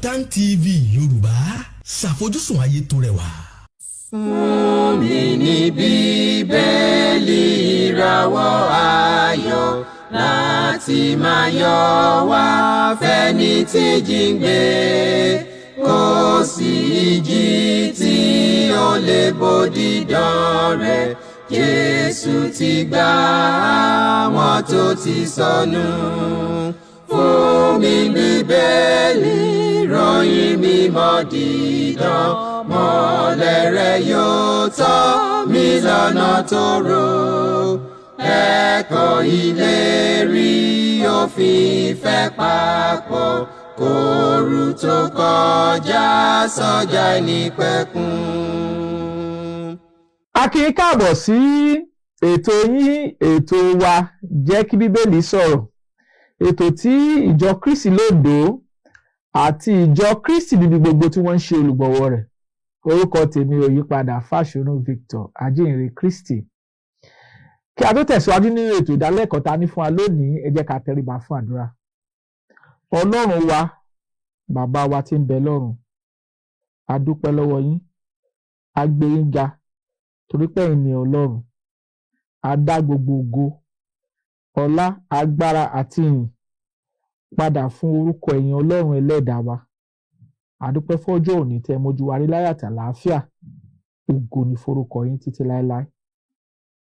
KAFTAN TV Yoruba ṣàfojúsùn ayé tó rẹwà. Fún mi ní Bíbélì ìràwọ̀ ayọ̀ láti máa yọ̀ wá fẹ́ni tí jíǹgbé, kò sí ìjì tí ó lè bòdì dán rẹ̀. Jésù ti gbà àwọn tó ti sọnù. Fún mi Bíbélì ìròyìn mímọ́ dídán, mọ́lẹ̀ rẹ̀ yóò tọ́ mi lọ́nà tòrò. Ẹ̀kọ́ ìlérí òfin ìfẹ́ papọ̀, kóru tó kọjá sọ́jà ìnípẹ̀kun. A kí yín káàbọ̀ sí ètò yín, ètò wa Jẹ́ kí Bíbélì sọ̀rọ̀. Ètò tí ìjọ Kristi lódò àti ìjọ Kristi níbi gbogbo tí wọ́n ń ṣe olùgbọ̀wọ́ rẹ̀. Orúkọ tèmi ò yípadà, Fasonu Victor, Ajihinrere Kristi. Kí a tó tẹ̀síwájú nínú ètò ìdálẹ́kọ̀ọ́ ta ní fún wa lónìí, ẹ jẹ́ ká tẹríba fún àdúrà. Ọlọ́run wa, bàbá wa tí ń bẹ lọ́run, a dúpẹ́ lọ́wọ́ yín, a gbé yín ga torí pé ẹ̀yin ni Ọlọ́run. A dá gbogbo ògo, ọlá, agbára àti ìyìn padà fún orúkọ ẹ̀yin Ọlọ́run ẹlẹ́dàá wa. A dúpẹ́ fọ́jọ́ òní tẹ́ mójú wa rí láyọ̀ àti àlàáfíà. Ògo ni forúkọ yín títí láéláé.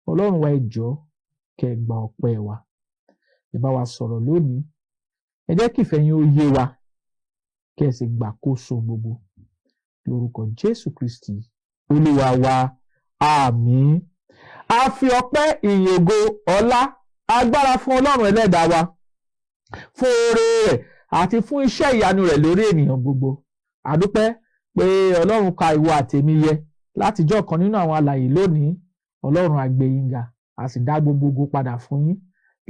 Ọlọ́run wa, ẹ jọ̀ọ́ kẹ́ ẹ gba ọpẹ́ wa. Ẹ bá wa sọ̀rọ̀ lónìí. Ẹ jẹ́ kí ìfẹ́ yín ó yé wa, kẹ́ ẹ sì gbàkóso gbogbo. Lórúkọ Jésù Kristi, Olúwa wa. Àmín. A fi ọpẹ́, ìyìn, ògo, ọlá, agbára fún Ọlọ́run ẹlẹ́dàá wa, fún oore rẹ̀ àti fún iṣẹ́ ìyanu rẹ̀ lórí ènìyàn gbogbo. A dúpẹ́ pé Ọlọ́run ka ìwọ àtèmi yẹ láti jẹ́ ọ̀kan nínú àwọn alààyè lónìí. Ọlọ́run á gbé yín ga, a sì dá gbogbo ògo padà fún yín.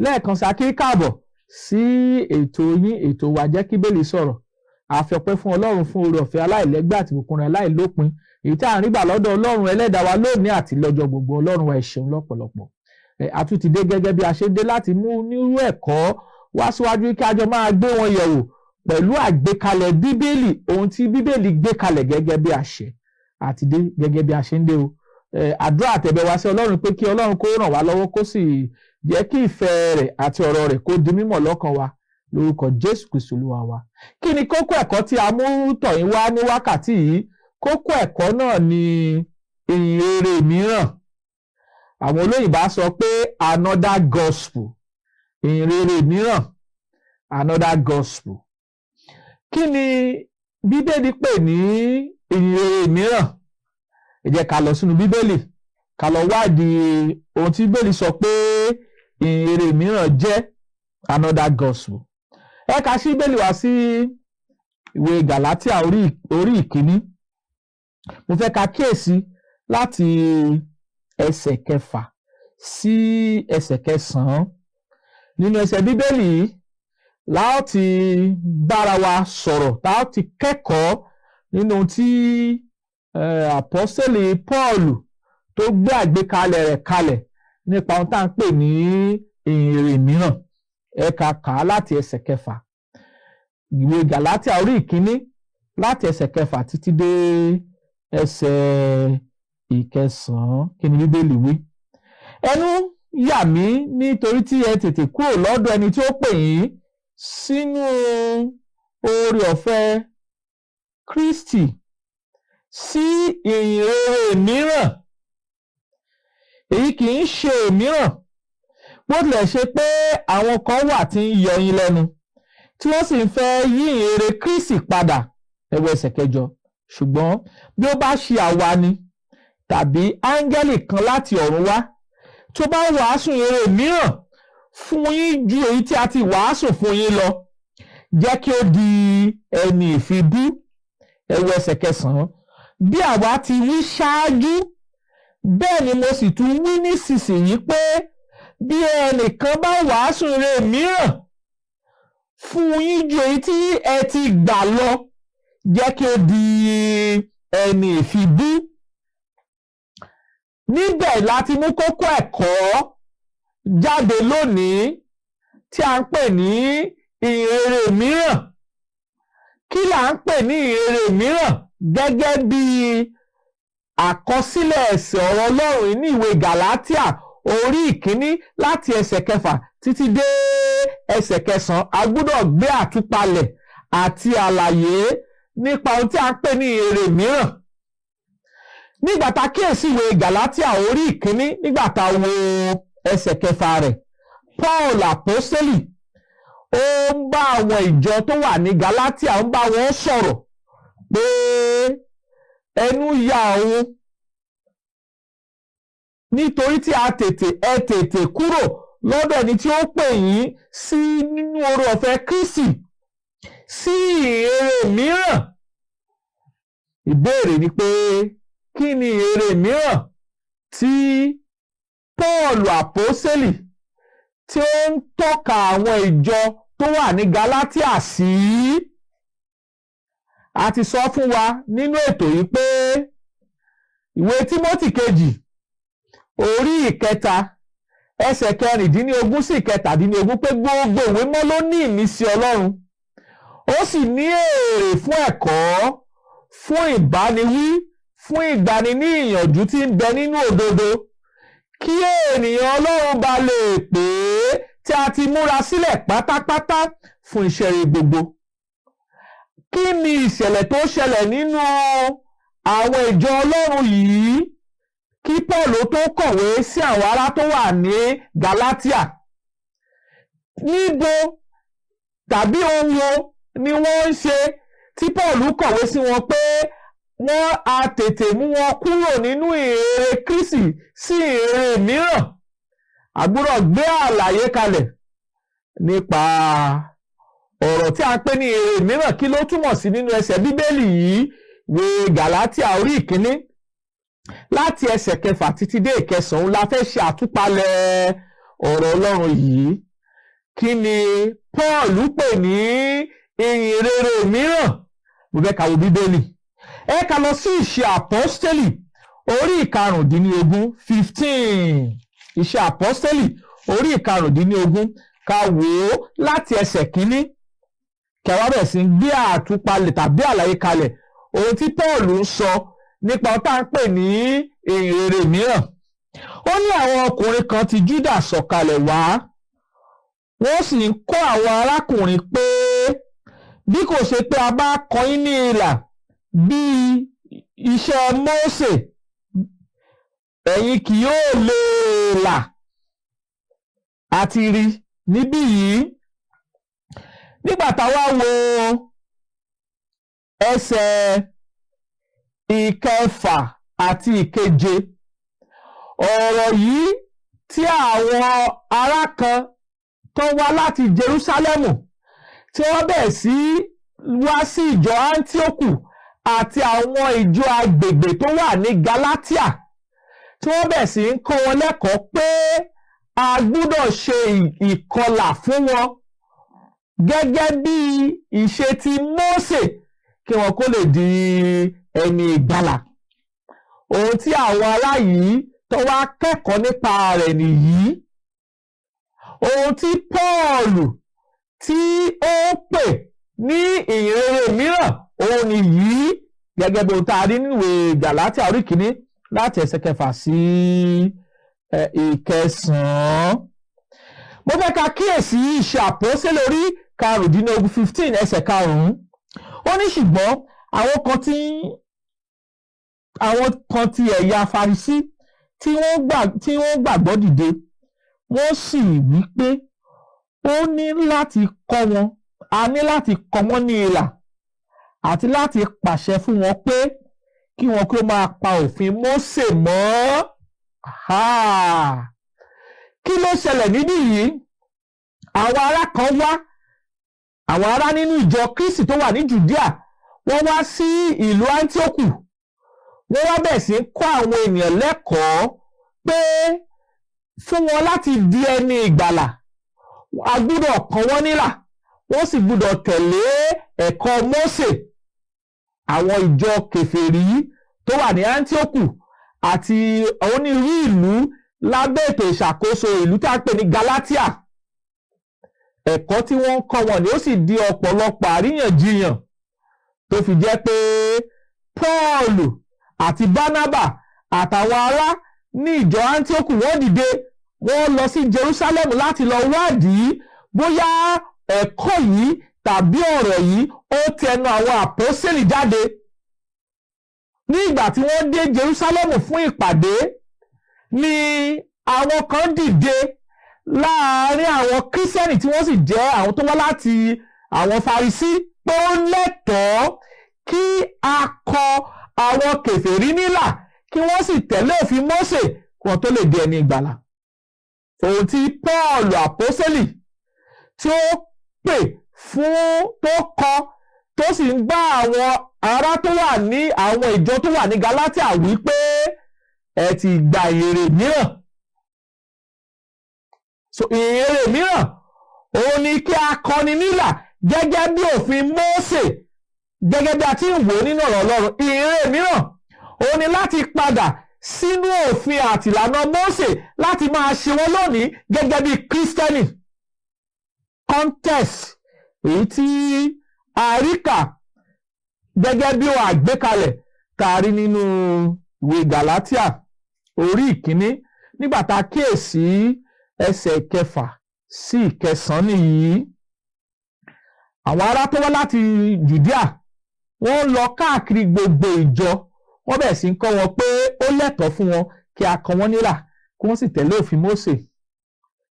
Lẹ́ẹ̀kan sí a kí káàbọ̀ sí ètò yín, ètò wa Jẹ́ kí Bíbélì sọ̀rọ̀. A fi ọpẹ́ fún Ọlọ́run fún oore ọ̀fẹ́ aláìlẹ́gbẹ́ àti ìbùkún rẹ̀ aláìlópin, èyí tí a ń rí gbà lọ́dọ̀ Ọlọ́run ẹlẹ́dàá wa lónìí àti lọ́jọ́ gbogbo. Ọlọ́run wa, ẹ ṣeun lọ́pọ̀lọpọ̀. A tún ti dé gẹ́gẹ́ bí a ṣe dé láti mú nírú ẹ̀kọ́ wá síwájú kí a jọ máa gbé wọn yẹ̀wò pẹ̀lú àgbékalẹ̀ Bíbélì, ohun tí Bíbélì gbé kalẹ̀ gẹ́gẹ́ bí àṣẹ. Àti dé gẹ́gẹ́ bí a ṣe ń dé o. Àdúrà àtẹ̀bẹ̀ wá sí Ọlọ́run pé kí Ọlọ́run kó ràn wá lọ́wọ́, kó sì jẹ́ kí ìfẹ́ rẹ̀ àti ọ̀rọ̀ rẹ̀ kó di mímọ̀ lọ́kàn wa. Lórúkọ Jésù Kristi Olúwa wa. Kí ni kókó ẹ̀kọ́ tí a mú tọ̀ yín wá ní wákàtí yìí? Kókó ẹ̀kọ́ náà ni ìhìnrere mìíràn. Àwọn olóyìnbá sọ pé another gospel. Ìhìnrere mìíràn, another gospel. Kí ni Bíbélì pè ní ìhìnrere mìíràn? Ẹ jẹ́ ká lọ sínú Bíbélì, ká lọ wádìí ohun tí Bíbélì sọ pé ìhìnrere mìíràn jẹ́, another gospel. Ẹ ká sí Bíbélì wá sí ìwé Gàlátíà orí ìkíní. Mo fẹ́ ká kíyèsí láti ẹsẹ̀ 6 sí ẹsẹ̀ 9. Nínú ẹsẹ̀ Bíbélì yìí la ó ti bára wa sọ̀rọ̀, la ó ti kẹ́kọ̀ọ́ nínú tí àpọ́sítélì Pọ́ọ̀lù tó gbé àgbékalẹ̀ rẹ̀ kalẹ̀ nípa ohun tá à ń pè ní ìhìnrere mìíràn. Ẹ ká kà á láti ẹsẹ̀ 6. Ìwé Gàlátíà orí ìkíní láti ẹsẹ̀ 6 títí dé ẹsẹ̀ 9. Kí ni Bíbélì wí? Ẹnu yà mí nítorí tí ẹ tètè kúrò lọ́dọ̀ ẹni tí ó pè yín sínú oore ọ̀fẹ́ Kristi sí ìhìnrere mìíràn. Èyí kì í ṣe òmíràn, bó tilẹ̀ ṣe pé àwọn kan wà tí ń yọ yín lẹ́nu, tí wọ́n sì ń fẹ́ yí ìhìnrere Kristi padà. Ẹ wo ẹsẹ̀ 8. Ṣùgbọ́n bí ó bá ṣe àwa ni tàbí áńgẹ́lì kan láti ọ̀run wá tó bá wàásù ìhìnrere mìíràn fún yín ju èyí tí a ti wàásù fún yín lọ, jẹ́ kí ó di ẹni ìfibú. Ẹ wo ẹsẹ̀ 9. Bí àwa ti wí ṣáájú, bẹ́ẹ̀ ni mo sì tún wí nísinsìnyí pé bí ẹnìkan bá wàásù ìhìnrere mìíràn fún yín ju èyí tí ẹ ti gbà lọ, jẹ́ kí ó di ẹni ìfibú. Níbẹ̀ láti mú kókó ẹ̀kọ́ jáde lónìí tí a ń pè ní ìhìnrere mìíràn. kí là ń pè ní ìhìnrere mìíràn gẹ́gẹ́ bí àkọsílẹ̀ ẹsẹ̀ ọ̀rọ̀ Ọlọ́run ní ìwé Gàlátíà orí ìkíní láti ẹsẹ̀ kẹfà títí dé ẹsẹ̀ kẹsàn-án. A gbọ́dọ̀ gbé àtúpalẹ̀ àti àlàyé nípa ohun tí a ń pè ní ìhìnrere mìíràn. Nígbà tá a kíyèsí ìwé Gàlátíà orí ìkíní, nígbà tá a wo ẹsẹ̀ kẹfà rẹ̀, Paul àpọ́sítélì ó ń bá àwọn ìjọ tó wà ní Gàlátíà ń bá wọn sọ̀rọ̀ pé ẹnu yà òun nítorí tí ẹ tètè kúrò lọ́dọ̀ ẹni tí ó pè yín sí nínú oore ọ̀fẹ́ Kristi sí ìhìnrere mìíràn. Ìbéèrè ni pé kí ni ìhìnrere mìíràn tí Paul àpọ́sítélì tí ó ń tọ́ka àwọn ìjọ tó wà ní Gàlátíà sí? A ti sọ fún wa nínú ètò yìí pé ìwé Tímótì kejì orí ìkẹta ẹsẹ̀ 16 sí 17 pé gbogbo ìwé mọ́ ló ní ìmísí Ọlọ́run, ó sì ní èrè fún ẹ̀kọ́, fún ìbániwí, fún ìgbani ní ìyànjú tí ń bẹ nínú òdodo, kí ènìyàn Ọlọ́run bá lè pé tí a ti múra sílẹ̀ pátápátá fún iṣẹ́ rere gbogbo. Kí ni ìṣẹ̀lẹ̀ tó ṣẹlẹ̀ nínú àwọn ìjọ Ọlọ́run yìí kí Paul tó kọ̀wé sí àwọn ará tó wà ní Gàlátíà? Níbo tàbí ohun wo ni wọ́n ń ṣe tí Paul kọ̀wé sí wọn pé wọ́n á tètè mú wọn kúrò nínú ìhìnrere Kristi sí ìhìnrere mìíràn? A gbọ́dọ̀ gbé àlàyé kalẹ̀ nípa ọ̀rọ̀ tí a ń pè ní ìhìnrere mìíràn. Kí ló túmọ̀ sí nínú ẹsẹ̀ Bíbélì yìí? Ìwé Gàlátíà orí ìkíní láti ẹsẹ̀ kẹfà títí dé ìkẹsàn-án la fẹ́ ṣe àtúpalẹ̀ ọ̀rọ̀ Ọlọ́run yìí. Kí ni Paul pè ní ìhìnrere mìíràn? Mo fẹ́ ka wo Bíbélì. Ẹ ká lọ sí Ìṣe Àpọ́stélì orí 15 Ìṣe Àpọ́stélì orí 15 ká wò ó láti ẹsẹ̀ kínní kẹwàá bẹ̀rẹ̀ sí gbé àtúpalẹ̀ tàbí àlàyé kalẹ̀ ohun tí Paul ń sọ nípa ohun tá à ń pè ní ìhìnrere mìíràn. Ó ní àwọn ọkùnrin kan ti Júdà sọ̀kalẹ̀ wá, wọ́n sì ń kọ́ àwọn arákùnrin pé bí kò ṣe pé a bá kọ yín ní ilà bí iṣẹ́ Mósè, ẹ̀yin kì yóò lè là. Àti rí níbí yìí nígbà táwa wo ẹsẹ̀ 6 àti 7, ọ̀rọ̀ yìí tí àwọn ará kan tó wá láti Jerúsálẹ́mù tí wọ́n bẹ̀rẹ̀ sí wá sí ìjọ Áńtíókù àti àwọn ìjọ agbègbè tó wà ní Gàlátíà tí wọ́n bẹ̀rẹ̀ sí ń kọ́ wọn lẹ́kọ̀ọ́ pé a gbọ́dọ̀ ṣe ìkọlà fún wọn gẹ́gẹ́ bí ìṣe ti Mósè kí wọn kó lè di ẹni ìgbàlà. Ohun tí àwọn ará yìí tó wá kẹ́kọ̀ọ́ nípa rẹ̀ nìyí. Ohun tí Paul tí ó pè ní ìhìnrere mìíràn òun nìyí gẹ́gẹ́ bí ohun tá a rí nínú ìwé Gàlátíà orí kìíní láti ẹsẹ̀ 6 sí 9. Mo fẹ́ ká kíyèsí Ìṣe Àpọ́stélì orí 15 ẹsẹ̀ 5. Ó ní ṣùgbọ́n àwọn kan ti ẹ̀yà Farisí tí wọ́n gbàgbọ́ dìde, wọ́n sì wí pé a ní láti kọ wọ́n ní ilà àti láti pàṣẹ fún wọn pé kí wọn kí ó máa pa òfin Mósè mọ́. Kí ló ṣẹlẹ̀ níbí yìí? Àwọn ará kan wá, àwọn ará nínú ìjọ Kristi tó wà ní Jùdíà, wọ́n wá sí ìlú Áńtíókù, wọ́n wá bẹ̀rẹ̀ sí kọ́ àwọn ènìyàn lẹ́kọ̀ọ́ pé fún wọn láti di ẹni ìgbàlà a gbọ́dọ̀ kọ́ wọ́n nílà, wọ́n sì gbọ́dọ̀ tẹ̀lé ẹ̀kọ́ Mósè. Àwọn ìjọ kèfèrí tó wà ní Áńtíókù àti onírúurú ìlú lábẹ́ ètò ìṣàkóso ìlú tí a pè ní Gàlátíà, ẹ̀kọ́ tí wọ́n ń kọ́ wọn ni ó sì di ọ̀pọ̀lọpọ̀ àríyànjiyàn tó fi jẹ́ pé Paul àti Barnaba àtàwọn ará ní ìjọ Antioch wọ́n dìde wọ́n lọ sí Jerusalem láti lọ wádìí bóyá ẹ̀kọ́ yìí tàbí ọ̀rọ̀ yìí ó tẹnu àwọn àpọ́sítélì jáde. Ní ìgbà tí wọ́n dé Jerusalem fún ìpàdé ni àwọn kan dìde láàárín àwọn kírísítẹ́nì tí wọ́n sì jẹ́ àwọn tó wá láti àwọn Farisí pé ó lẹ́tọ̀ọ́ kí a kọ àwọn kèfèrí nílà kí wọ́n sì tẹ̀lé òfin Mósè kí wọ́n tó lè di ẹni ìgbàlà. Ohun tí Paul àpọ́sítélì tí ó pè fún tó kọ tó sì ń bá àwọn ará tó wà ní àwọn ìjọ tó wà ní Gálátíà wí pé ẹ ti gba ìyìnrere mìíràn. So ìyìnrere mìíràn òun ni kí a kọni nílà gẹ́gẹ́ bí òfin Mósè, gẹ́gẹ́ bí a ti ń wò nínú ọ̀rọ̀ Ọlọ́run. Ìyìnrere mìíràn òun ni láti padà sínú òfin àti ìlànà Mósè láti máa ṣe wọn lónìí gẹ́gẹ́ bí Kírísítẹ́nì. Context èyí tí a rí kà gẹ́gẹ́ bí ó àgbékalẹ̀ tààrí nínú ìwé Gálátíà orí ìkíní nígbà tá a kíyèsí ẹsẹ̀ 6 sí 9 nìyí. Àwọn ará tó wá láti Jùdíà wọ́n lọ káàkiri gbogbo ìjọ wọ́n bẹ̀rẹ̀ sí ń kọ́ wọn pé ó lẹ́tọ̀ọ́ fún wọn kí a kọ wọ́n nílà kí wọ́n sì tẹ̀lé òfin Mósè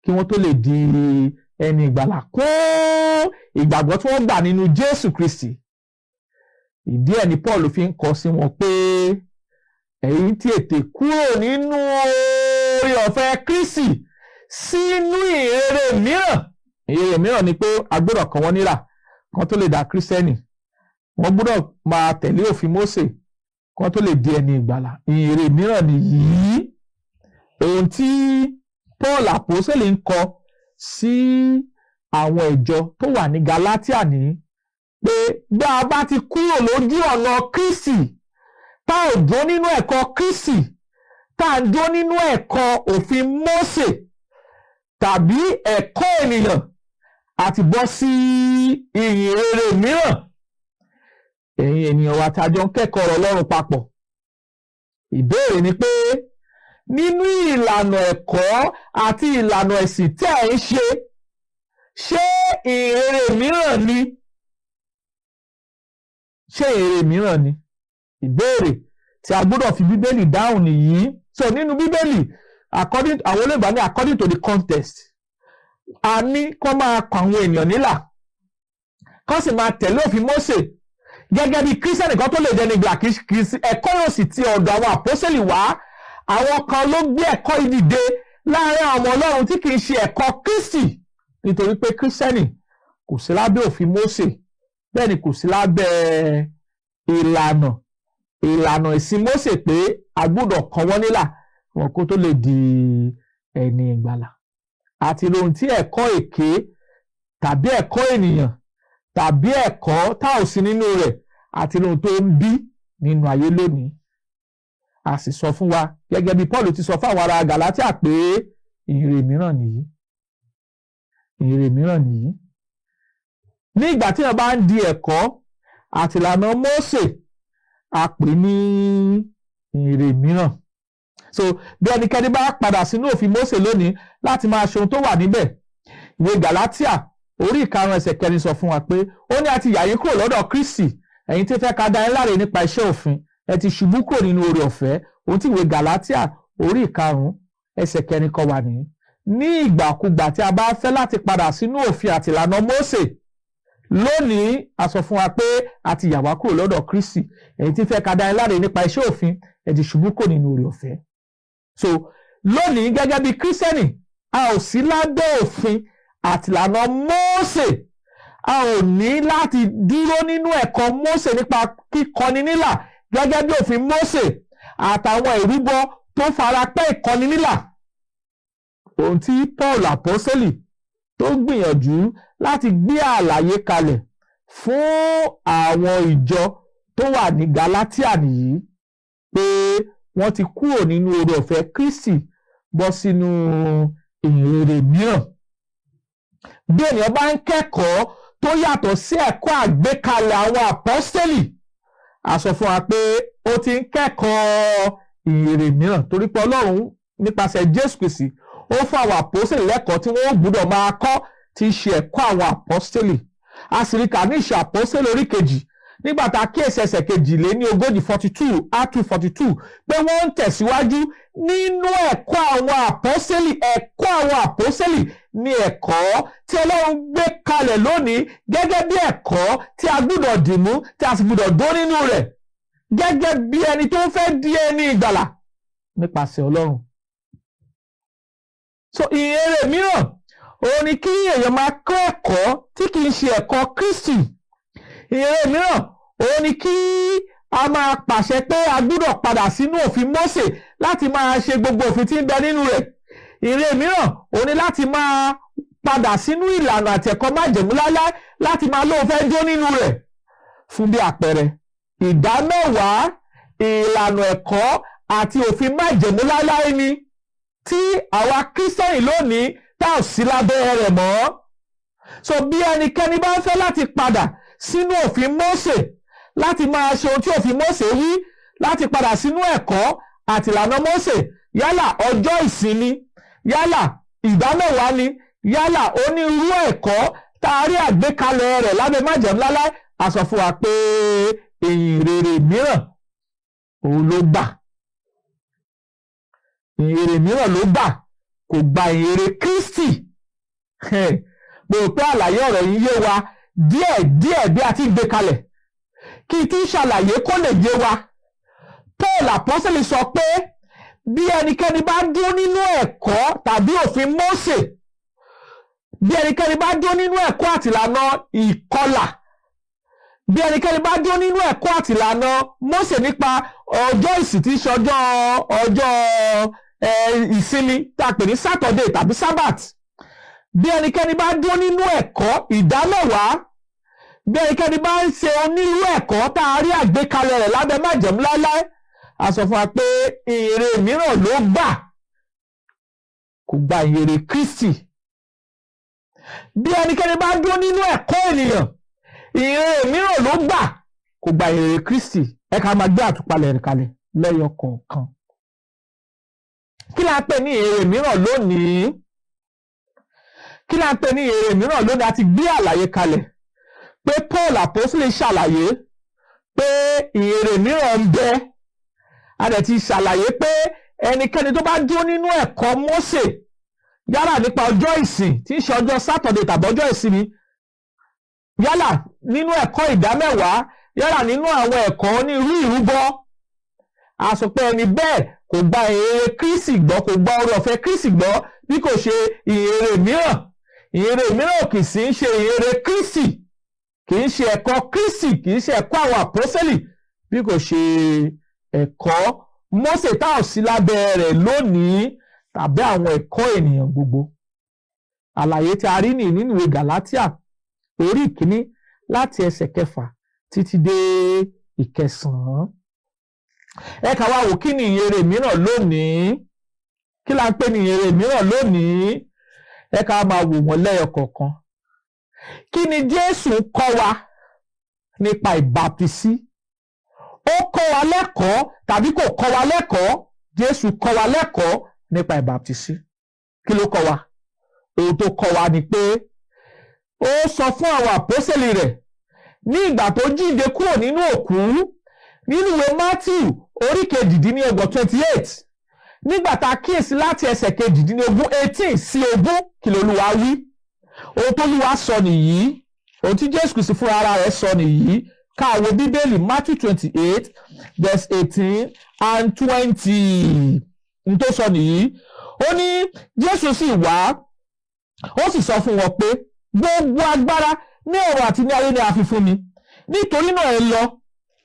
kí wọ́n tó lè di ẹni ìgbàlà kún ìgbàgbọ́ tí wọ́n gbà nínú Jésù Kristi. Ìdí ẹ̀ ni Paul fi ń kọ sí wọn pé ẹ̀yin tí ètè kúrò nínú oore ọ̀fẹ́ Kristi sínú ìyìnrere mìíràn. Ìyìnrere mìíràn ni pé a gbọ́dọ̀ kọ wọ́n nílà kan tó lè dá Kírísítẹ́nì. Wọ́n gbọ́dọ̀ máa tẹ̀lé òfin Mósè kan tó lè di ẹni ìgbàlà. Ìyìnrere mìíràn nìyí. Ohun tí Paul àpọ́sítélì ń kọ sí àwọn ìjọ tó wà ní Gálátíà ní pé bí a bá ti kúrò lójú ọ̀nà Kristi tá ò dúró nínú ẹ̀kọ́ Kristi tá à ń dúró nínú ẹ̀kọ́ òfin Mósè tàbí ẹ̀kọ́ ènìyàn àti bọ́ sí ìyìnrere mìíràn. Ẹ̀yin ènìyàn wa tá a jọ ń kẹ́kọ̀ọ́ ọ̀rọ̀ Ọlọ́run papọ̀. Ìbéèrè ni pé nínú ìlànà ẹ̀kọ́ àti ìlànà ẹ̀sìn tí ẹ̀ ń ṣe ìyìnrere mìíràn ni? Ṣé ìyìnrere mìíràn ni? Ìbéèrè tí a gbọ́dọ̀ fi Bíbélì dáhùn nìyí. So nínú Bíbélì àwọn olóògbà ní according to the context a ní kó máa kọ àwọn ènìyàn nílà kó sì máa tẹ̀lé òfin Mósè gẹ́gẹ́ bí Kírísítẹ́nì kan tó lè dẹni ìgbàlà. Ẹ̀kọ́ yóò sì ti ọ̀dọ̀ àwọn àpọ́sítélì wá. Àwọn kan ló gbé ẹ̀kọ́ yìí dìde láàárín àwọn ọmọ Ọlọ́run tí kì í ṣe ẹ̀kọ́ Kristi, nítorí pé Kírísítẹ́nì kò sí lábẹ́ òfin Mósè bẹ́ẹ̀ ni kò sí lábẹ́ ìlànà ìsìn Mósè pé a gbọ́dọ̀ kọ wọ́n nílà wọn kó tó lè di ẹni ìgbàlà. Àti lóhun tí ẹ̀kọ́ èké tàbí ẹ̀kọ́ ènìyàn tàbí ẹ̀kọ́ tá ò sí nínú rẹ̀ àti lóhun tó ń bí nínú ayé lónìí. A sì sọ fún wa gẹ́gẹ́ bí Paul ti sọ fún àwọn ará Gálátíà pé ìyìnrere mìíràn nìyí. Ìyìnrere mìíràn nìyí. Ní ìgbà tí wọ́n bá ń di ẹ̀kọ́ àti ìlànà Mósè a pè ní ìyìnrere mìíràn. So bí ẹnikẹ́ni bá padà sínú òfin Mósè lónìí láti máa ṣe ohun tó wà níbẹ̀, ìwé Gálátíà orí 5 ẹsẹ̀ 4 sọ fún wa pé ó ní a ti yà yín kúrò lọ́dọ̀ Kristi ẹ̀yin tí fẹ́ ká dá yín láre nípa iṣẹ́ òfin ẹ ti ṣubú kúrò nínú oore ọ̀fẹ́. Ohun tí ìwé Gálátíà orí 5 ẹsẹ̀ 4 kọ́ wa nìyí. Ní ìgbàkúgbà tí a bá fẹ́ láti padà sínú òfin àti ìlànà Mósè lónìí a sọ fún wa pé a ti yà wá kúrò lọ́dọ̀ Kristi ẹ̀yin tí fẹ́ ká dá yín láre nípa iṣẹ́ òfin ẹ ti ṣubú kúrò nínú oore ọ̀fẹ́. So lónìí gẹ́gẹ́ bí Kírísítẹ́nì a ò sí lábẹ́ òfin àti ìlànà Mósè. A ò ní láti dúró nínú ẹ̀kọ́ Mósè nípa kíkọni nílà gẹ́gẹ́ bí òfin Mósè àtàwọn ìrúbọ tó fara pẹ́ ìkọni nílà. Ohun tí Paul àpọ́sítélì tó gbìyànjú láti gbé àlàyé kalẹ̀ fún àwọn ìjọ tó wà ní Gálátíà nìyí pé wọ́n ti kúrò nínú oore ọ̀fẹ́ Kristi bọ́ sínú ìyìnrere mìíràn. Bí ènìyàn bá ń kẹ́kọ̀ọ́ tó yàtọ̀ sí ẹ̀kọ́ àgbékalẹ̀ àwọn àpọ́stélì. A sọ fún wa pé ó ti ń kẹ́kọ̀ọ́ ìyìnrere mìíràn torí pé Ọlọ́run nípasẹ̀ Jésù Kristi ó fún àwọn àpọ́stélì lẹ́kọ̀ọ́ tí wọ́n gbọ́dọ̀ máa kọ́ tí í ṣe ẹ̀kọ́ àwọn àpọ́stélì. A sì rí kà ní Ìṣe Àpọ́stélì orí kejì nígbà tá a kíyèsí ẹsẹ̀ 42 42 Acts 42 pé wọ́n ń tẹ̀síwájú nínú ẹ̀kọ́ àwọn àpọ́stélì. Ẹ̀kọ́ àwọn àpọ́stélì ni ẹ̀kọ́ tí Ọlọ́run gbé kalẹ̀ lónìí gẹ́gẹ́ bí ẹ̀kọ́ tí a gbọ́dọ̀ dìmú tí a sì gbọ́dọ̀ dó nínú rẹ̀ gẹ́gẹ́ bí ẹni tó ń fẹ́ di ẹni ìgbàlà nípasẹ̀ Ọlọ́run. So ìyìnrere mìíràn òun ni kí èèyàn máa kọ́ ẹ̀kọ́ tí kì í ṣe ẹ̀kọ́ Kristi. Ìyìnrere mìíràn òun ni kí a máa pàṣẹ pé a gbọ́dọ̀ padà sínú òfin Mósè láti máa ṣe gbogbo òfin tí ń bẹ nínú rẹ̀. Ìyìnrere mìíràn òun ni láti máa padà sínú ìlànà àti ẹ̀kọ́ májẹ̀mú láíláí láti máa lóun fẹ́ jó nínú rẹ̀. Fún bí àpẹẹrẹ, ìdámẹ́wàá, ìlànà ẹ̀kọ́ àti òfin májẹ̀mú láíláí ni tí àwa Kírísítẹ́nì lónìí tá ò sí lábẹ́ rẹ̀ mọ́. So bí ẹnikẹ́ni bá ń fẹ́ láti padà sínú òfin Mósè láti máa ṣe ohun tí òfin Mósè wí, láti padà sínú ẹ̀kọ́ àti ìlànà Mósè, yálà ọjọ́ ìsinmi, yálà ìdámẹ́wàá ni, yálà onírúurú ẹ̀kọ́ tá a rí àgbékalẹ̀ rẹ̀ lábẹ́ májẹ̀mú láíláí, a sọ fún wa pé ìyìnrere mìíràn òun ló gbà. Ìyìnrere mìíràn ló gbà, kò gba ìyìnrere Kristi. Mo rò pé àlàyé ọ̀rọ̀ yìí yé wa díẹ̀ bí a ti gbé kalẹ̀. Kí n tún ṣàlàyé kó lè yé wa. Paul apọ́sítélì sọ pé bí ẹnikẹ́ni bá dúró nínú ẹ̀kọ́ tàbí òfin Mósè, bí ẹnikẹ́ni bá dúró nínú ẹ̀kọ́ àtìlànà ìkọlà, bí ẹnikẹ́ni bá dúró nínú ẹ̀kọ́ àtìlànà Mósè nípa ọjọ́ ìsìn tí í ṣe ọjọ́ ìsinmi tá a pè ní Saturday tàbí Sabbath, bí ẹnikẹ́ni bá dúró nínú ẹ̀kọ́ ìdámẹ́wàá, bí ẹnikẹ́ni bá ń ṣe onírúurú ẹ̀kọ́ tá a rí àgbékalẹ̀ rẹ̀ lábẹ́ májẹ̀mú láíláí, a sọ fún wa pé ìyìnrere mìíràn ló gbà, kò gba ìyìnrere Kristi. Bí ẹnikẹ́ni bá dúró nínú ẹ̀kọ́ ènìyàn, ìyìnrere mìíràn ló gbà, kò gba ìyìnrere Kristi. Ẹ ká máa gbé àtúpalẹ̀ rẹ̀ kalẹ̀ lẹ́yọ kọ̀ọ̀kan. Kí la ń pè ní ìyìnrere mìíràn lónìí? Kí la ń pè ní ìyìnrere mìíràn lónìí? A ti gbé àlàyé kalẹ̀ pé Paul apọ́sítélì ṣàlàyé pé ìyìnrere mìíràn ń bẹ. A dẹ̀ ti ṣàlàyé pé ẹnikẹ́ni tó bá dúró nínú ẹ̀kọ́ Mósè, yálà nípa ọjọ́ ìsìn tí ń ṣe ọjọ́ Sátọ̀dé tàbí ọjọ́ ìsinmi, yálà nínú ẹ̀kọ́ ìdámẹ́wàá, yálà nínú àwọn ẹ̀kọ́ ní irú ìrúbọ, a sọ pé ẹni bẹ́ẹ̀ kò gba ìyìnrere Kristi gbọ́, kò gba oore ọ̀fẹ́ Kristi gbọ́, bí kò ṣe ìyìnrere mìíràn. Ìyìnrere mìíràn kì í sì ń ṣe ìyìnrere Kristi, kì í ṣe ẹ̀kọ́ Kristi, kì í ṣe ẹ̀kọ́ àwọn àpọ́sítélì, bí kò ṣe ẹ̀kọ́ Mósè tá ò sí lábẹ́ rẹ̀ lónìí tàbí àwọn ẹ̀kọ́ ènìyàn gbogbo. Àlàyé tí a rí nínú ìwé Gàlátíà orí 1 láti ẹsẹ̀ 6 títí dé 9. Ẹ ká wá wò kí ni ìyìnrere mìíràn lónìí? Kí la ń pè ní ìyìnrere mìíràn lónìí? Ẹ ká máa wò wọ́n lẹ́yọ kọ̀ọ̀kan. Kí ni Jésù kọ́ wa nípa ìbáptísí? Ó kọ́ wa lẹ́kọ̀ọ́ tàbí kò kọ́ wa lẹ́kọ̀ọ́? Jésù kọ́ wa lẹ́kọ̀ọ́ nípa ìbáptísí. Kí ló kọ́ wa? Ohun tó kọ́ wa ni pé ó sọ fún àwọn àpọ́sítélì rẹ̀ ní ìgbà tó jíǹde kúrò nínú òkú nínú ìwé Mátíù orí 28, nígbà tá a kíyèsí láti ẹsẹ̀ 18 sí 20, kí l'Olúwa wí? Ohun tó Olúwa sọ nìyí, ohun tí Jésù Kristi fún ara rẹ̀ sọ nìyí. Ká wo Bíbélì Matthew 28 verse 18 and 20. N tó sọ nìyí, ó ní Jésù sì wá, ó sì sọ fún wọn pé gbogbo agbára ní ọ̀run àti ní ayé ni a fi fún mi. Nítorí náà ẹ lọ,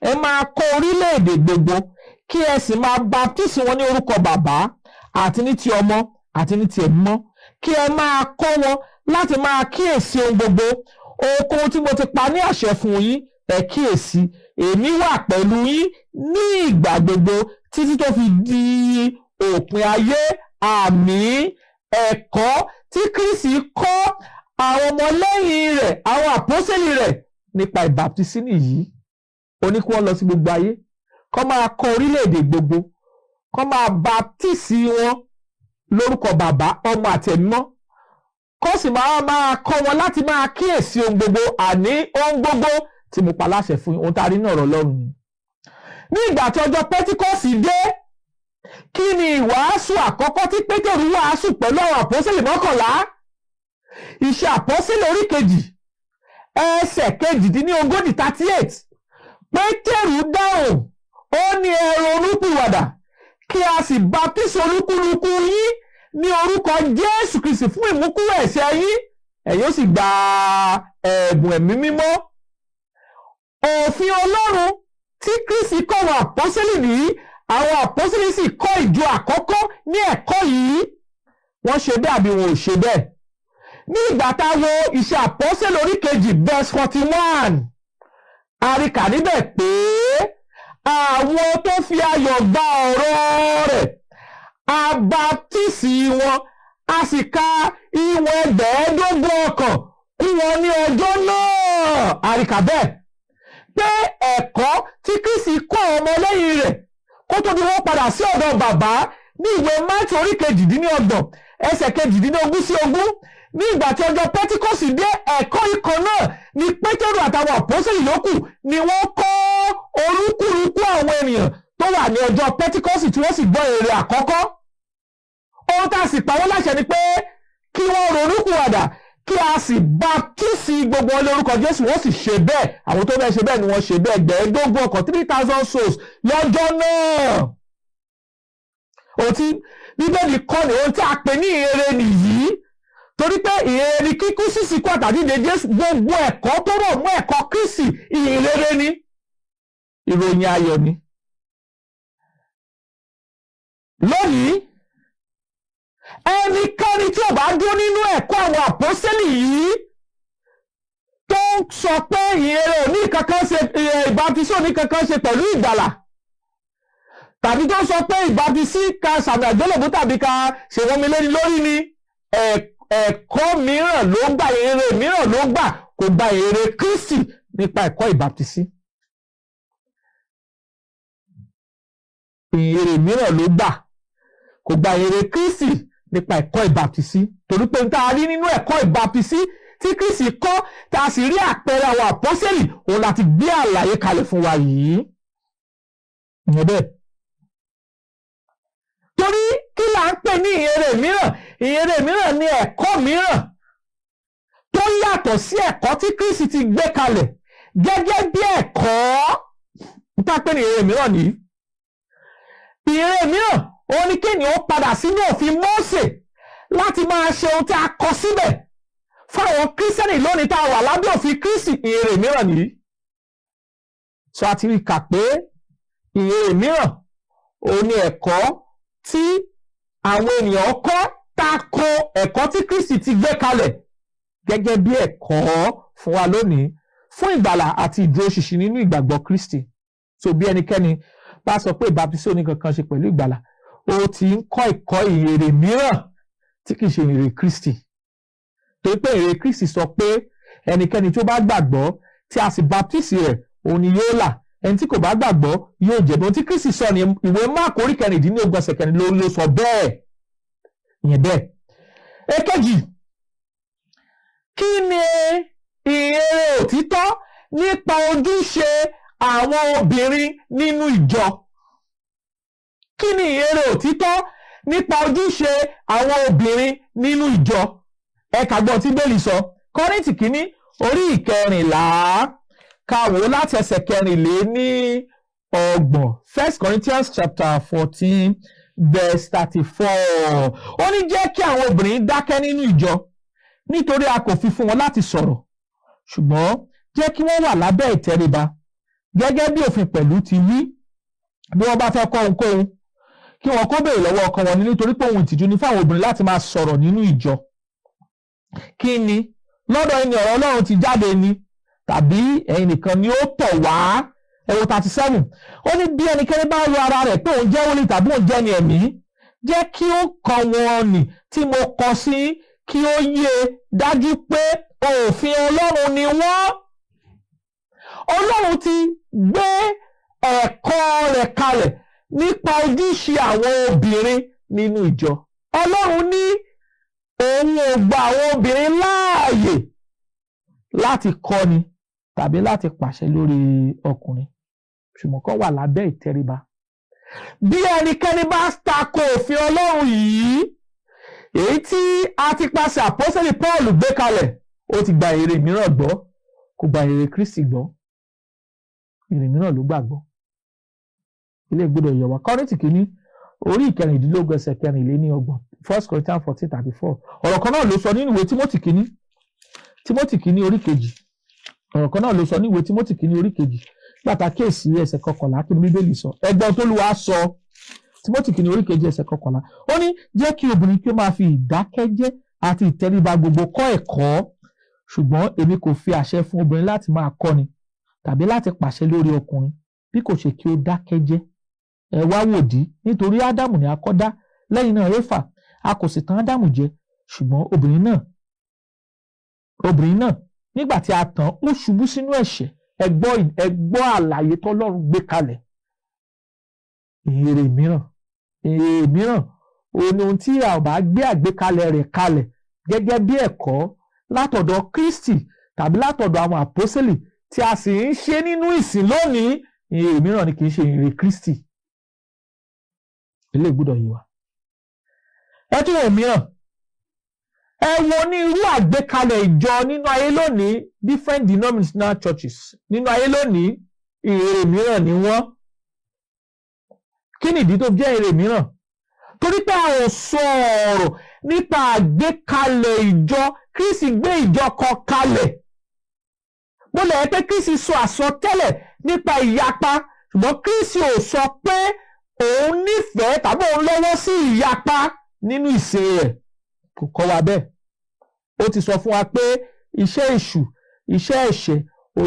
ẹ máa kọ́ orílẹ̀-èdè gbogbo, kí ẹ sì máa baptisi wọn ní orúkọ Bàbá àti ní ti Ọmọ àti ní ti Ẹ̀mí Mímọ́, kí ẹ máa kọ́ wọn láti máa kíyèsí ohun gbogbo, ohunkóhun tí mo ti pa ní àṣẹ fún yín, ẹ kíyèsí, èmi wà pẹ̀lú yín ní ìgbà gbogbo títí tó fi di òpin ayé. Àmín. Ẹ̀kọ́ tí Kristi kọ́ àwọn ọmọlẹ́yìn rẹ̀ àwọn àpọ́sítélì rẹ̀ nípa ìbáptísí nìyí. Ó ní kí wọ́n lọ sí gbogbo ayé kó máa kọ́ orílẹ̀-èdè gbogbo kó máa báptísì wọn lórúkọ Bàbá Ọmọ àti Ẹ̀mí Mímọ́ kó sì máa kọ́ wọn láti máa kíyèsí ohun gbogbo àní ohun gbogbo tí mo pa láṣẹ fún ohun tá a rí ní ọ̀rọ̀ Ọlọ́run ni. Ní ìgbà tí ọjọ́ Pẹ́tíkọ́sì dé, kí ni ìwàásù àkọ́kọ́ tí Pétérù wàásù pẹ̀lú àwọn àpọ́sítélì 11? Iṣẹ́ àpọ́sítélì orí kejì ẹsẹ̀ 38. Pétérù dáhùn ó ní ẹ ronúpìwàdà kí a sì baptísì olúkúlùkù yín ní orúkọ Jésù Kristi fún ìmúkúrò ẹ̀ṣẹ̀ yín ẹ̀yin ó sì gba ẹ̀bùn ẹ̀mí mímọ́. Òfin Ọlọ́run tí Kristi kọ́ àwọn àpọ́sítélì nìyí, àwọn àpọ́sítélì sì kọ́ ìjọ àkọ́kọ́ ní ẹ̀kọ́ yìí. Wọ́n ṣe bẹ́ẹ̀ àbí wọn ò ṣe bẹ́ẹ̀? Ní ìgbà tá a wo iṣẹ́ àpọ́sítélì orí kejì verse 41, a rí kà níbẹ̀ pé àwọn tó fi ayọ̀ gba ọ̀rọ̀ rẹ̀ a baptísì wọn, a sì ka ìwọ̀n 15 ọkàn kún wọn ní ọjọ́ náà. A rí kà bẹ́ẹ̀ pé ẹ̀kọ́ tí Kristi kọ́ ọmọ lẹ́yìn rẹ̀ kó tó di wọ́n padà sí ọ̀dọ̀ Bàbá ní ìwé Mátíù orí 28 ẹsẹ̀ 22 sí 20. Ní ìgbà tí ọjọ́ Pẹ́tíkọ́sì dé, ẹ̀kọ́ ikọ̀ náà ni Pétérù àtàwọn àpọ́sítélì yòókù ni wọ́n kọ́ olúkúlùkù àwọn ènìyàn tó wà ní ọjọ́ Pẹ́tíkọ́sì tí wọ́n sì gbọ́ èrè àkọ́kọ́. Ohun tá a sì pa wọ́n láṣẹ ni pé kí wọ́n ronúpìwàdà kí a sì baptísì gbogbo wọn lórúkọ Jésù. Wọ́n sì ṣe bẹ́ẹ̀. Àwọn tó bẹ́ẹ̀ ṣe bẹ́ẹ̀ ni wọ́n ṣe bẹ́ẹ̀ 15 ọkàn 3000 souls lọ́jọ́ náà. Ohun tí Bíbélì kọ́ ni ohun tí a pè ní ìhìnrere nìyí. Torí pé ìhìnrere ni kíkú sísìnkú àtàjíǹde Jésù, gbogbo ẹ̀kọ́ tó rọ̀ mọ́ ẹ̀kọ́ Kristi ìhìnrere ni, ìròyìn ayọ̀ ni. Lónìí ẹnikẹ́ni tí ò bá dúró nínú ẹ̀kọ́ àwọn àpọ́sítélì yìí tó ń sọ pé ìhìnrere ò ní kankan ṣe, ìbáptísí ò ní kankan ṣe pẹ̀lú ìgbàlà, tàbí tó ń sọ pé ìbáptísí ká sàmì àgbélébùú tàbí ká ṣèrànmílẹ́ni lórí ni, ẹ̀kọ́ mìíràn ló gbà, ìhìnrere mìíràn ló gbà, kò gba ìhìnrere Kristi nípa ẹ̀kọ́ ìbáptísí. Ìhìnrere mìíràn ló gbà, kò gba ìhìnrere Kristi nípa ẹ̀kọ́ ìbáptísí. Torí pé tá a rí nínú ẹ̀kọ́ ìbáptísí tí Kristi kọ́, tá a sì rí àpẹẹrẹ àwọn àpọ́sítélì, òun láti gbé àlàyé kalẹ̀ fún wa yìí. Ìyẹn bẹ́ẹ̀. Torí kí là ń pè ní ìhìnrere mìíràn? Ìhìnrere mìíràn ni ẹ̀kọ́ mìíràn tó yàtọ̀ sí ẹ̀kọ́ tí Kristi ti gbé kalẹ̀ gẹ́gẹ́ bí ẹ̀kọ́. Nípa pé ní ìhìnrere mìíràn nìyí. Ìhìnrere mìíràn òun ni kéèyàn ó padà sínú òfin Mósè láti máa ṣe ohun tí a kọ síbẹ̀. Fún àwọn Kírísítẹ́nì lónìí tá a wà lábẹ́ òfin Kristi, ìhìnrere mìíràn nìyí. Sọ àti rí kà pé ìhìnrere mìíràn òun ni ẹ̀kọ́ tí àwọn ènìyàn kọ́ tako ẹ̀kọ́ tí Kristi ti gbé kalẹ̀ gẹ́gẹ́ bí ẹ̀kọ́ fún wa lónìí fún ìgbàlà àti ìdúróṣinṣin nínú ìgbàgbọ́ Kristi. So bí ẹnikẹ́ni bá sọ pé ìbáptísí ò ní kankan ṣe pẹ̀lú ìgbàlà, ó ti ń kọ́ ìkọ́ ìhìnrere mìíràn tí kì í ṣe ìhìnrere Kristi. Torí pé ìhìnrere Kristi sọ pé ẹnikẹ́ni tó bá gbàgbọ́ tí a sì baptísì rẹ̀ òun ni yóò là, ẹni tí kò bá gbàgbọ́ yóò jẹ̀bi. Ohun tí Kristi sọ ní ìwé Máàkù orí 19 ẹsẹ̀ 9 ló sọ bẹ́ẹ̀. Ìyẹn bẹ́ẹ̀. Èkejì, kí ni ìhìnrere òtítọ́ nípa ojúṣe àwọn obìnrin nínú ìjọ? Kí ni ìhìnrere òtítọ́ nípa ojúṣe àwọn obìnrin nínú ìjọ? Ẹ kà gbọ́ tí Bíbélì sọ, Kọ́ríńtì kínní orí 14 ká wò láti ẹsẹ̀ 24. 1 Corinthians chapter 14 verse 34. Ó ní jẹ́ kí àwọn obìnrin dákẹ́ nínú ìjọ, nítorí a kò fi fún wọn láti sọ̀rọ̀, ṣùgbọ́n jẹ́ kí wọ́n wà lábẹ́ ìtẹríba, gẹ́gẹ́ bí òfin pẹ̀lú ti wí. Bí wọ́n bá fẹ́ kọ́ ohunkóhun, kí wọ́n kó béèrè lọ́wọ́ ọkọ wọn, nítorí pé ohun ìtìjú ni fún àwọn obìnrin láti máa sọ̀rọ̀ nínú ìjọ. Kí ni lọ́dọ̀ ẹni ọ̀rọ̀ Ọlọ́run ti jáde ni, tàbí ẹ̀yin nìkan ni ó tọ̀ wá? Ẹ̀wọ̀ 37. Ó ní bí ẹnikẹ́ni bá ro ara rẹ̀ pé òun jẹ́ wòlíì tàbí òun jẹ́ ni ẹ̀mí, jẹ́ kí ó kọ wọn nì tí mo kọ sí kí ó yé dájú pé òfin Ọlọ́run ni wọ́n. Ọlọ́run ti gbé ẹ̀kọ́ rẹ̀ kalẹ̀ nípa ojúṣe àwọn obìnrin nínú ìjọ. Ọlọ́run ní òun ò gba àwọn obìnrin láàyè láti kọ́ni tàbí láti pàṣẹ lórí ọkùnrin, ṣùgbọ́n kó wà lábẹ́ ìtẹríba. Bí ẹnikẹ́ni bá tako òfin Ọlọ́run yìí, èyí tí a ti pàṣẹ àpọ́sítélì Paul gbé kalẹ̀, ó ti gba èrè mìíràn gbọ́, kò gba èrè Kristi gbọ́. Èrè mìíràn ló gbàgbọ́. Ilé gbọ́dọ̀ yẹ̀ wá. Kọ́ríńtì kìíní orí 16 ẹsẹ̀ 24, 1 Corinthians 14:34. Ọ̀rọ̀ kan náà ló sọ nínú ìwé Tímótì kìíní orí 2. Ọ̀rọ̀ kan náà ló sọ nínú ìwé Tímótì kìíní orí 2. Pàtàkìyèsí ẹsẹ̀ 11 kí ni Bíbélì sọ. Ẹgbọ́n t'Olúwa sọ. Tímótì kìíní orí 2 ẹsẹ̀ 11. Ó ní jẹ́ kí obìnrin kí ó máa fi ìdákẹ́jẹ́ àti ìtẹríba gbogbo kọ́ ẹ̀kọ́, ṣùgbọ́n èmi kò fi àṣẹ fún obìnrin láti máa kọ́ni tàbí láti pàṣẹ lórí ọkùnrin, bí kò ṣe kí ó dákẹ́jẹ́. Ẹ wá wòdí, nítorí Ádámù ni a kọ́ dá, lẹ́yìn náà Éfà, a kò sì tàn Ádámù jẹ, ṣùgbọ́n obìnrin náà nígbà tí a tàn ó ṣubú sínú ẹ̀ṣẹ̀. Ẹ gbọ́ àlàyé t'Ọlọ́run gbé kalẹ̀. Èrè mìíràn ohun tí a bá gbé àgbékalẹ̀ rẹ̀ kalẹ̀ gẹ́gẹ́ bí ẹ̀kọ́ látọ̀dọ̀ Kristi tàbí látọ̀dọ̀ àwọn àpọ́sítélì tí a sì ń ṣe nínú ìsìn lónìí, èrè mìíràn ni kì í ṣe èrè Kristi. Ilé gbọ́dọ̀ yé wa. Ẹ tún èrè mìíràn. Ẹ wo ní irú àgbékalẹ̀ ìjọ nínú ayé lónìí, different denominational churches nínú ayé lónìí, èrè mìíràn ni wọ́n. Kí nìdí tó jẹ́ èrè mìíràn? Torí pé a ò sọ̀rọ̀ nípa àgbékalẹ̀ ìjọ. Kristi gbé ìjọ kan kalẹ̀. Bó lè yẹ pé Kristi sọ àsọtẹ́lẹ̀ nípa ìyapa, ṣùgbọ́n Kristi ò sọ pé òun nífẹ̀ẹ́ tàbí òun lọ́wọ́ sí ìyapa nínú ìṣe rẹ̀. Kò kọ́ wa bẹ́ẹ̀. Ó ti sọ fún wa pé iṣẹ́ èṣù, iṣẹ́ ẹ̀ṣẹ̀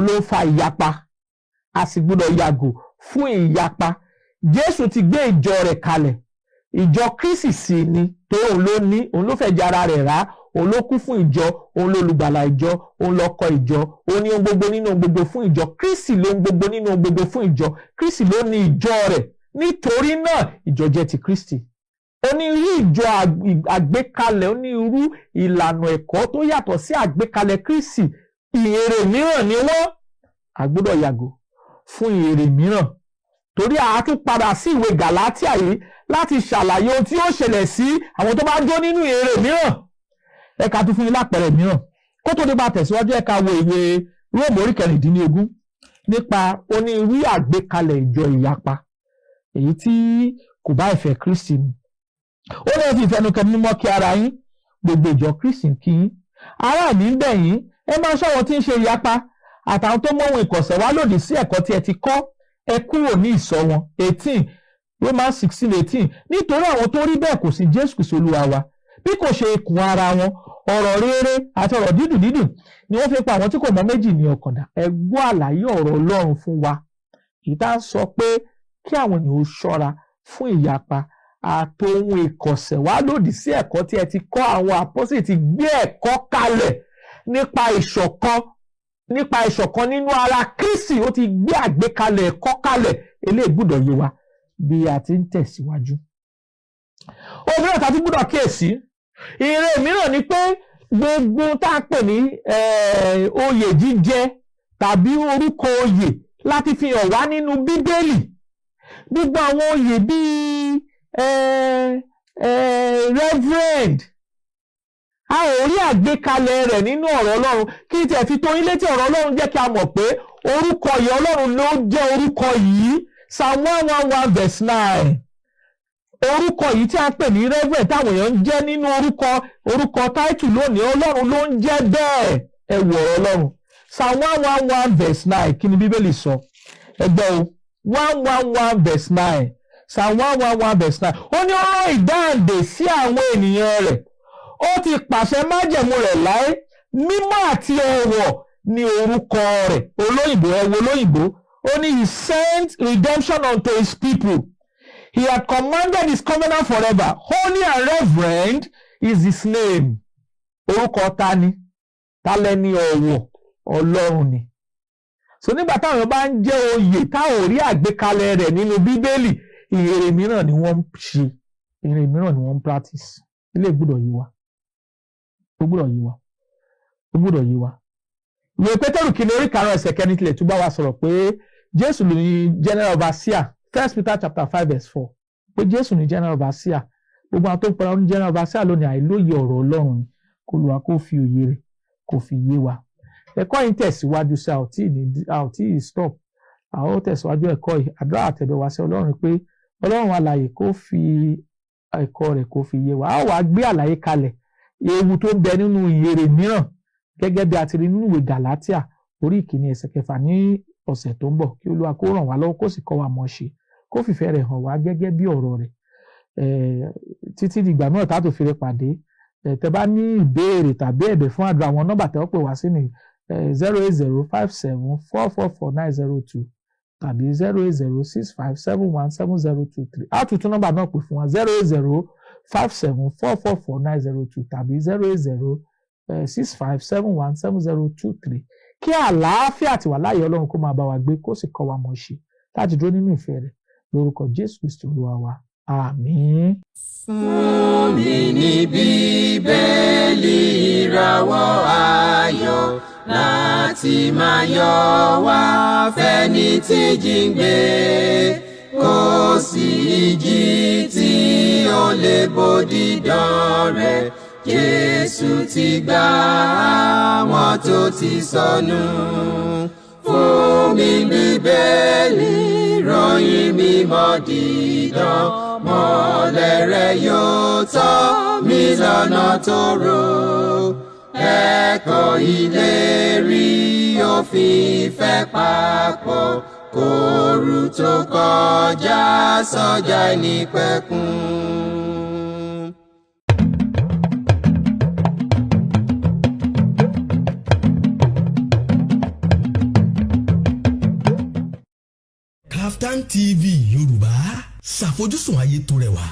ló fa ìyapa. A sì gbọ́dọ̀ yàgò fún ìyapa. Jésù ti gbé ìjọ rẹ̀ kalẹ̀. Ìjọ Kristi sì ni, tó òun ló fẹ́ jẹ ara rẹ̀ rà, òun ló kú fún ìjọ, òun ló olùgbàlà ìjọ, òun ló kọ́ ìjọ, òun ní ohun gbogbo nínú ohun gbogbo fún ìjọ. Kristi ló ohun gbogbo nínú ohun gbogbo fún ìjọ. Kristi ló ní ìjọ rẹ̀. Nítorí náà ìjọ jẹ́ ti Kristi. Onírú ìjọ àgbékalẹ̀, onírú ìlànà ẹ̀kọ́ tó yàtọ̀ sí àgbékalẹ̀ Kristi, ìhèrè mìíràn ni wọ́n. A gbọ́dọ̀ yàgò fún ìhèrè mìíràn. Torí a tún padà sí ìwé Gàlátíà yìí láti ṣàlàyé ohun tí ó ṣẹlẹ̀ sí àwọn tó bá jó nínú ìhèrè mìíràn. Ẹ ká tún fún yín lápẹẹrẹ mìíràn. Kó tó nípa tẹ̀síwájú, ẹ ká wo ìwé Róòmù orí 16 nípa onírú àgbékalẹ̀ ìjọ ìyapa, èyí tí kò bá ìfẹ́ Kristi mu. Ó lè fi ìfẹnukẹni mímọ́ kí ara yín, gbogbo ìjọ Kristi kí yín. Ará mi ń bẹ̀ yín, ẹ máa ṣọ́ wọn tí ń ṣe ìyapa àtàwọn tó mú ohun ìkọ̀sẹ̀ wá lòdì sí ẹ̀kọ́ tí ẹ ti kọ́. Ẹ kúrò ní ìsọ̀ wọn. 18 Romans 16:18. Nítorí àwọn tó rí bẹ́ẹ̀ kò sí Jésù Kristi Olúwa wa, bí kò ṣe ikùn ara wọn. Ọ̀rọ̀ rere àti ọ̀rọ̀ dídùn ni wọ́n fi pa àwọn tí kò mọ méjì ní ọkàn dà. Ẹ gbọ́ àlàyé ọ̀rọ̀ Ọlọ́run fún wa. Ìta sọ pé kí àwọn ènìyàn ó ṣọ́ra fún ìyapa àtohun ìkọ̀sẹ̀ wá lòdì sí ẹ̀kọ́ tí ẹ ti kọ́. Àwọn àpọ́sítélì ti gbé ẹ̀kọ́ kalẹ̀ nípa ìṣọ̀kan nínú ara Kristi. Ó ti gbé àgbékalẹ̀ ẹ̀kọ́ kalẹ̀. Eléyìí gbọ́dọ̀ yé wa bí a ti ń tẹ̀síwájú. Òmíràn tá a ti gbọ́dọ̀ kíyèsí, ìhèrè mìíràn ni pé gbogbo tá a pè ní oyè jíjẹ tàbí orúkọ oyè láti fi hàn wá nínú Bíbélì. Gbogbo àwọn oyè bíi reverend, a ò rí àgbékalẹ̀ rẹ̀ nínú ọ̀rọ̀ Ọlọ́run. Kí n tiẹ̀ fi tó yín létí, ọ̀rọ̀ Ọlọ́run jẹ́ kí a mọ̀ pé orúkọ yìí Ọlọ́run ló jẹ́ orúkọ yìí. Psalm 111:9. Orúkọ yìí tí a pè ní reverend táwọn èèyàn ń jẹ́ nínú orúkọ title lónìí, Ọlọ́run ló ń jẹ́ bẹ́ẹ̀. Ẹ wo ọ̀rọ̀ Ọlọ́run. Psalm 111:9. Kí ni Bíbélì sọ? Ẹ gbọ́ o. 111:9. Psalm 111:9. Ó ní ó rán ìdáǹdè sí àwọn ènìyàn rẹ̀. Ó ti pàṣẹ májẹ̀mú rẹ̀ láé. Mímọ́ àti ọ̀wọ̀ ni orúkọ rẹ̀. Olóyìnbó, ẹ wo olóyìnbó. Ó ní he sent redemption unto his people. He had commanded his covenant forever. Holy and reverend is his name. orúkọ ta ni ta lẹni ọ̀wọ̀ Ọlọ́run ni. So nígbà táwọn bá ń jẹ́ oyè táwọn ò rí àgbékalẹ̀ rẹ̀ nínú Bíbélì, ìhìnrere mìíràn ni wọ́n ń ṣe, ìhìnrere mìíràn ni wọ́n ń practice. Ilé gbọ́dọ̀ yé wa, ó gbọ́dọ̀ yé wa, ó gbọ́dọ̀ yé wa. Ìwé Pétérù kìíní orí 5 ẹsẹ̀ 9 tilẹ̀ tún bá wa sọ̀rọ̀ pé Jésù ni general overseer. 1 Peter chapter 5 verse 4 pé Jésù ni general overseer. Gbogbo àwọn tó ń pera ní general overseer lónìí àìlóye ọ̀rọ̀ Ọlọ́run ni. Kó Olúwa kó fi òye rẹ̀ kó fi yé wa. Ẹ̀kọ́ yìí tẹ̀síwájú sí a ò tí ì stop. A ó tẹ̀síwájú ẹ̀kọ́ yìí. Àdúrà àtẹ̀bẹ̀ wá sí Ọlọ́run pé Ọlọ́run alààyè kó fi ẹ̀kọ́ rẹ̀ kó fi yé wa. A ó wá gbé àlàyé kalẹ̀ ewu tó ń bẹ nínú ìhìnrere mìíràn gẹ́gẹ́ bí a ti rí nínú ìwé Gàlátíà orí 1 ẹsẹ̀ 6 ní ọ̀sẹ̀ tó ń bọ̀. Kí Olúwa kó ràn wá lọ́wọ́ kó sì kọ́ wa mọ̀ ṣe, kó fìfẹ́ rẹ̀ hàn wá gẹ́gẹ́ bí ọ̀rọ̀ rẹ̀. Títí dìgbà náà tá tó fi rẹ pàdé. Tẹ́ bá ní ìbéèrè tàbí ẹ̀bẹ̀ fún àdúrà, àwọn nọ́mbà tẹ́ ó pè wá sí ní 08057444902 tàbí 08065717023. A tún nọ́mbà náà pè fún wa 08057444902 tàbí 08065717023. Kí àlàáfíà àti wà láàyè Ọlọ́run kó máa bá wa gbé, kó sì kọ́ wa mọ̀ ṣe láti dúró nínú ìfẹ́ rẹ̀ lórúkọ Jésù Kristi Olúwa wa. Àmín. Fún mi ní Bíbélì ìràwọ̀ ayọ̀ láti máa yọ wá fẹ́ni tí jíǹgbé. Kò sí ìjì tí ó lè bòdì dán rẹ̀. Jésù ti gbà àwọn tó ti sọnù. Fún mi Bíbélì ìròyìn mímọ́ dídán. Mọ́lẹ̀ rẹ̀ yóò tọ́ mi lọ́nà tòrò. Ẹ̀kọ́ ìlérí òfin ìfẹ́ papọ̀. Kóru tó kọjá sọ́jà ìnípẹ̀kun. KAFTAN TV Yorùbá, ṣàfojúsùn ayé tó rẹwà.